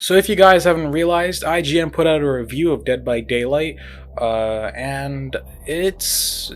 So if you guys haven't realized, IGN put out a review of Dead by Daylight, and it's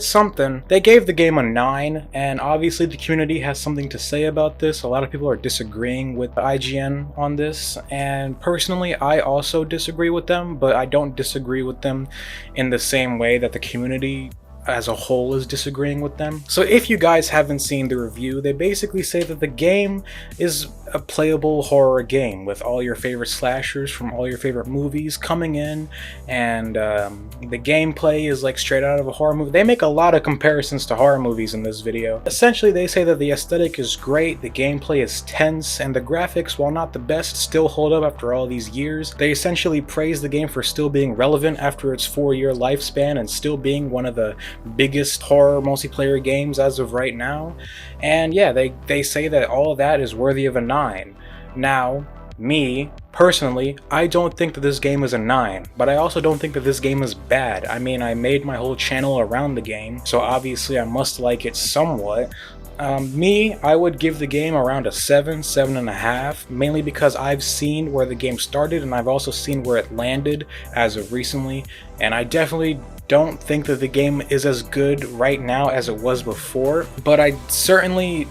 something. They gave the game a 9, and obviously the community has something to say about this. A lot of people are disagreeing with IGN on this, and personally, I also disagree with them, but I don't disagree with them in the same way that the community as a whole is disagreeing with them. So if you guys haven't seen the review, they basically say that the game is a playable horror game with all your favorite slashers from all your favorite movies coming in, and the gameplay is like straight out of a horror movie. They make a lot of comparisons to horror movies in this video. Essentially, they say that the aesthetic is great, the gameplay is tense, and the graphics, while not the best, still hold up after all these years. They essentially praise the game for still being relevant after its 4-year lifespan and still being one of the biggest horror multiplayer games as of right now. And yeah, they say that all of that is worthy of a 9. Now, me, personally, I don't think that this game is a 9, but I also don't think that this game is bad. I mean, I made my whole channel around the game, so obviously I must like it somewhat. I would give the game around a 7, 7.5, mainly because I've seen where the game started and I've also seen where it landed as of recently, and I definitely don't think that the game is as good right now as it was before, but I certainly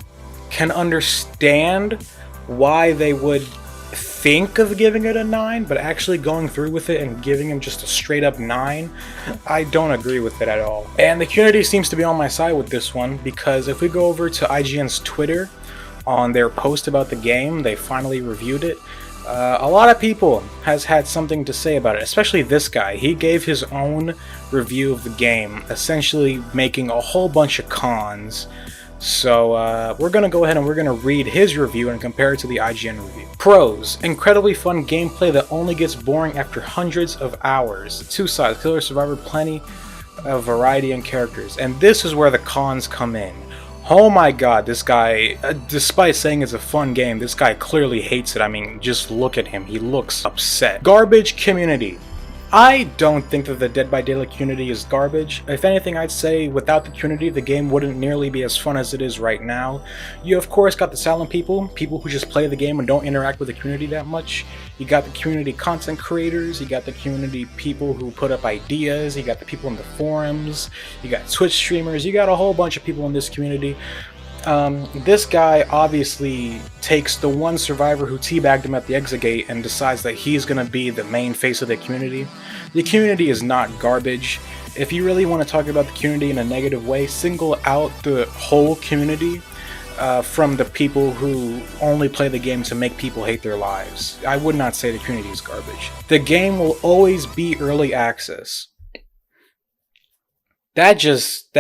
can understand why they would think of giving it a 9, but actually going through with it and giving him just a straight up 9, I don't agree with it at all. And the community seems to be on my side with this one, because if we go over to IGN's Twitter on their post about the game, they finally reviewed it. A lot of people has had something to say about it, especially this guy. He gave his own review of the game, essentially making a whole bunch of cons. So we're going to go ahead and we're going to read his review and compare it to the IGN review. Pros: incredibly fun gameplay that only gets boring after hundreds of hours. Two sides: killer, survivor, plenty of variety and characters. And this is where the cons come in. Oh my god, this guy, despite saying it's a fun game, this guy clearly hates it. I mean, just look at him, he looks upset. Garbage community. I don't think that the Dead by Daylight community is garbage. If anything, I'd say without the community, the game wouldn't nearly be as fun as it is right now. You of course got the silent people who just play the game and don't interact with the community that much. You got the community content creators, you got the community people who put up ideas, you got the people in the forums, you got Twitch streamers, you got a whole bunch of people in this community. This guy obviously takes the one survivor who teabagged him at the exit gate and decides that he's gonna be the main face of the community. The community is not garbage. If you really want to talk about the community in a negative way, single out the whole community from the people who only play the game to make people hate their lives. I would not say the community is garbage. The game will always be early access. That just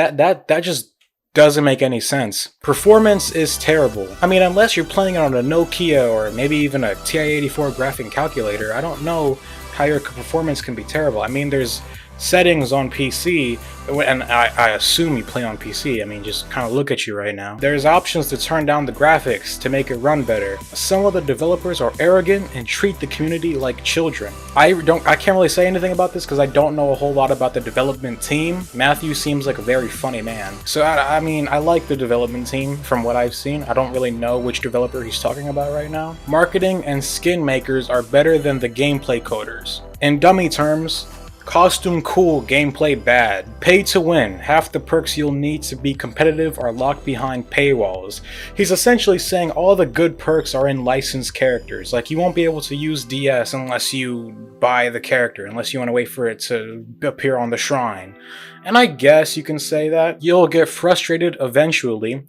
doesn't make any sense. Performance is terrible. I mean, unless you're playing it on a Nokia or maybe even a TI-84 graphic calculator, I don't know how your performance can be terrible. I mean, there's settings on PC, and I assume you play on PC. I mean, just kind of look at you right now. There's options to turn down the graphics to make it run better. Some of the developers are arrogant and treat the community like children. I can't really say anything about this because I don't know a whole lot about the development team. Matthew seems like a very funny man. So I mean, I like the development team from what I've seen. I don't really know which developer he's talking about right now. Marketing and skin makers are better than the gameplay coders. In dummy terms, costume cool, gameplay bad. Pay to win. Half the perks you'll need to be competitive are locked behind paywalls. He's essentially saying all the good perks are in licensed characters. Like, you won't be able to use DS unless you buy the character, unless you want to wait for it to appear on the shrine. And I guess you can say that. You'll get frustrated eventually.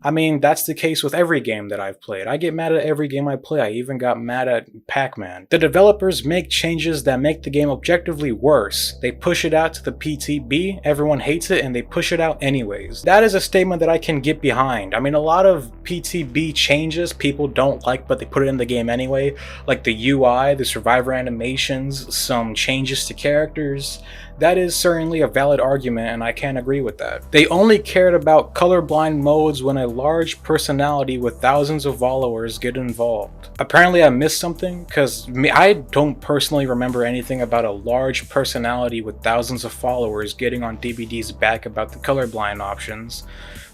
I mean, that's the case with every game that I've played. I get mad at every game I play. I even got mad at Pac-Man. The developers make changes that make the game objectively worse. They push it out to the PTB, everyone hates it, and they push it out anyways. That is a statement that I can get behind. I mean, a lot of PTB changes people don't like, but they put it in the game anyway. Like the UI, the survivor animations, some changes to characters. That is certainly a valid argument, and I can't agree with that. They only cared about colorblind modes when a large personality with thousands of followers get involved. Apparently I missed something, because I don't personally remember anything about a large personality with thousands of followers getting on DBD's back about the colorblind options.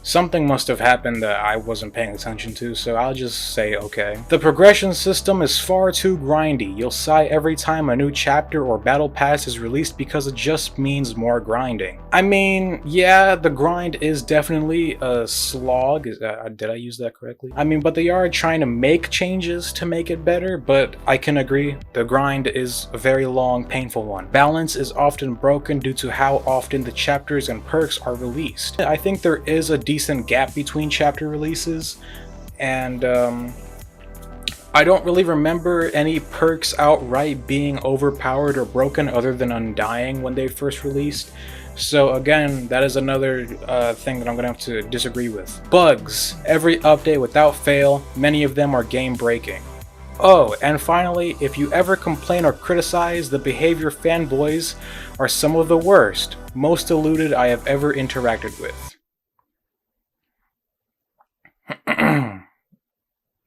Something must have happened that I wasn't paying attention to, so I'll just say okay. The progression system is far too grindy. You'll sigh every time a new chapter or battle pass is released because it just means more grinding. I mean, yeah, the grind is definitely a slog. Did I use that correctly? I mean, but they are trying to make changes to make it better, but I can agree, the grind is a very long, painful one. Balance is often broken due to how often the chapters and perks are released. I think there is a decent gap between chapter releases, and I don't really remember any perks outright being overpowered or broken other than Undying when they first released. So again, that is another thing that I'm gonna have to disagree with. Bugs. Every update without fail, many of them are game breaking. Oh, and finally, if you ever complain or criticize, the behavior fanboys are some of the worst, most deluded I have ever interacted with.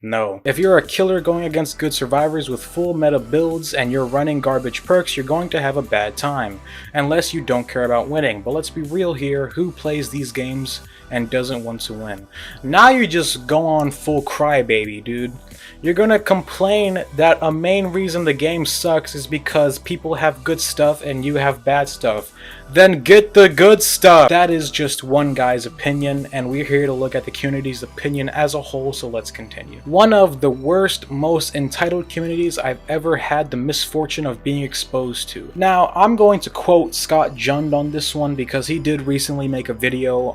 No. If you're a killer going against good survivors with full meta builds and you're running garbage perks, you're going to have a bad time. Unless you don't care about winning. But let's be real here, who plays these games and doesn't want to win? Now you just go on full crybaby, dude. You're gonna complain that a main reason the game sucks is because people have good stuff and you have bad stuff. Then get the good stuff! That is just one guy's opinion, and we're here to look at the community's opinion as a whole, so let's continue. One of the worst, most entitled communities I've ever had the misfortune of being exposed to. Now, I'm going to quote Scott Jund on this one because he did recently make a video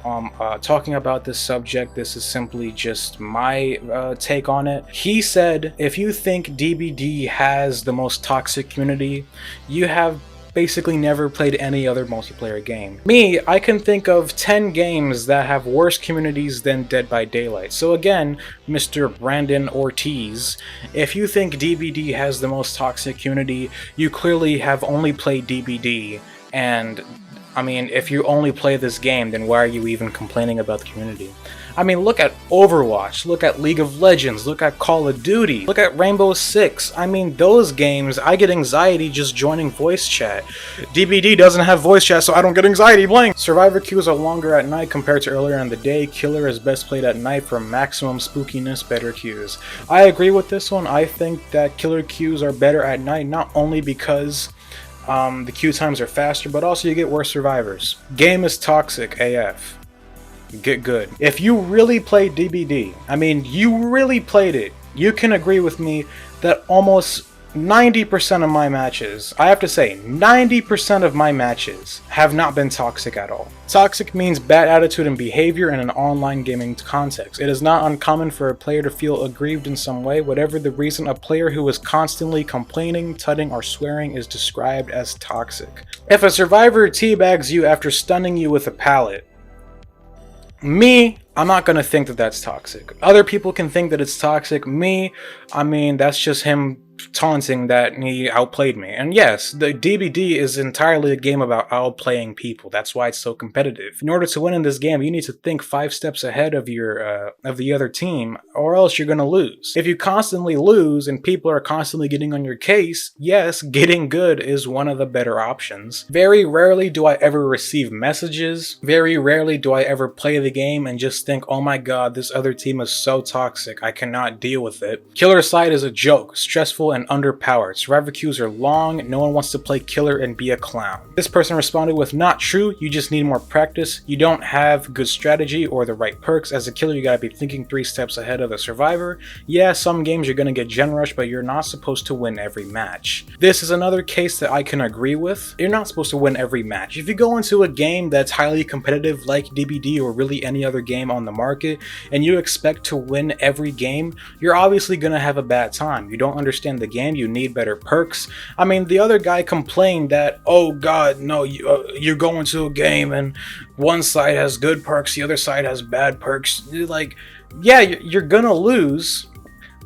talking about this subject. This is simply just my take on it. He said, if you think DBD has the most toxic community, you have basically never played any other multiplayer game. Me, I can think of 10 games that have worse communities than Dead by Daylight. So again, Mr. Brandon Ortiz, if you think DBD has the most toxic community, you clearly have only played DBD, and I mean, if you only play this game, then why are you even complaining about the community? I mean, look at Overwatch, look at League of Legends, look at Call of Duty, look at Rainbow Six. I mean, those games, I get anxiety just joining voice chat. DBD doesn't have voice chat, so I don't get anxiety playing. Survivor queues are longer at night compared to earlier in the day. Killer is best played at night for maximum spookiness, better queues. I agree with this one. I think that killer queues are better at night, not only because the queue times are faster, but also you get worse survivors. Game is toxic AF. Get good. If you really played DBD, I mean, you really played it, you can agree with me that almost 90% of my matches, I have to say, 90% of my matches have not been toxic at all. Toxic means bad attitude and behavior in an online gaming context. It is not uncommon for a player to feel aggrieved in some way. Whatever the reason, a player who is constantly complaining, tutting, or swearing is described as toxic. If a survivor teabags you after stunning you with a pallet, me, I'm not gonna think that that's toxic. Other people can think that it's toxic. Me, I mean, that's just him taunting that he outplayed me. And yes, the DBD is entirely a game about outplaying people. That's why it's so competitive. In order to win in this game, you need to think 5 steps ahead of your of the other team, or else you're gonna lose. If you constantly lose and people are constantly getting on your case, yes, getting good is one of the better options. Very rarely do I ever receive messages. Very rarely do I ever play the game and just think, oh my god, this other team is so toxic, I cannot deal with it. Killer side is a joke, stressful and underpowered. Survivor queues are long, no one wants to play killer and be a clown. This person responded with, not true, you just need more practice. You don't have good strategy or the right perks. As a killer, you gotta be thinking 3 steps ahead of the survivor. Yeah, some games you're gonna get gen rush, but you're not supposed to win every match. This is another case that I can agree with. You're not supposed to win every match. If you go into a game that's highly competitive like DBD or really any other game on the market, and you expect to win every game, you're obviously gonna have a bad time. You don't understand the game, you need better perks. I mean, the other guy complained that, oh god, no, you go into a game and one side has good perks, the other side has bad perks. You're like, yeah, you're gonna lose.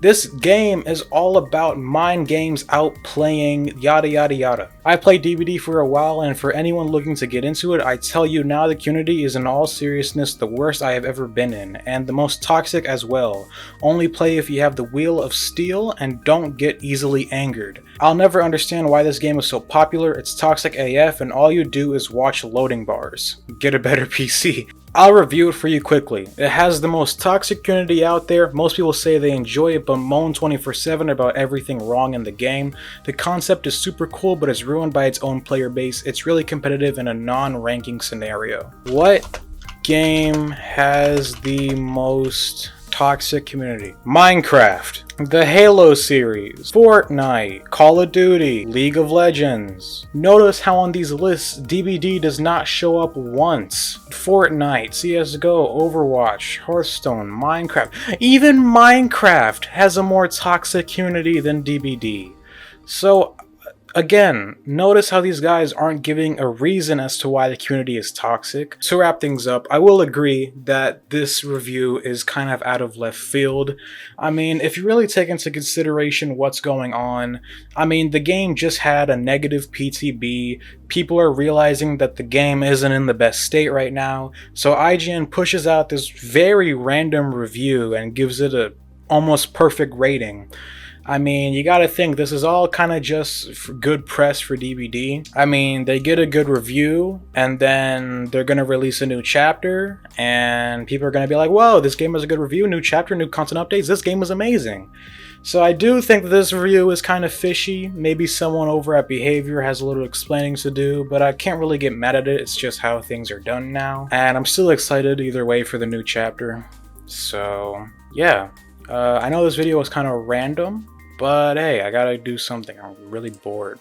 This game is all about mind games, outplaying, yada yada yada. I played DBD for a while, and for anyone looking to get into it, I tell you now, the community is in all seriousness the worst I have ever been in, and the most toxic as well. Only play if you have the wheel of steel and don't get easily angered. I'll never understand why this game is so popular. It's toxic AF, and all you do is watch loading bars. Get a better PC. I'll review it for you quickly. It has the most toxic community out there. Most people say they enjoy it but moan 24/7 about everything wrong in the game. The concept is super cool but it's ruined by its own player base. It's really competitive in a non-ranking scenario. What game has the most toxic community? Minecraft, the Halo series, Fortnite, Call of Duty, League of Legends. Notice how on these lists DBD does not show up once. Fortnite, CSGO, Overwatch, Hearthstone, Minecraft. Even Minecraft has a more toxic community than DBD. So again, notice how these guys aren't giving a reason as to why the community is toxic. To wrap things up, I will agree that this review is kind of out of left field. I mean, if you really take into consideration what's going on, I mean, the game just had a negative PTB. People are realizing that the game isn't in the best state right now. So IGN pushes out this very random review and gives it a almost perfect rating. I mean, you gotta think this is all kind of just good press for DBD. I mean, they get a good review and then they're gonna release a new chapter and people are gonna be like, whoa, this game has a good review, new chapter, new content updates, this game is amazing. So I do think that this review is kind of fishy. Maybe someone over at Behavior has a little explaining to do, but I can't really get mad at it. It's just how things are done now. And I'm still excited either way for the new chapter. So yeah, I know this video was kind of random, but hey, I gotta do something. I'm really bored.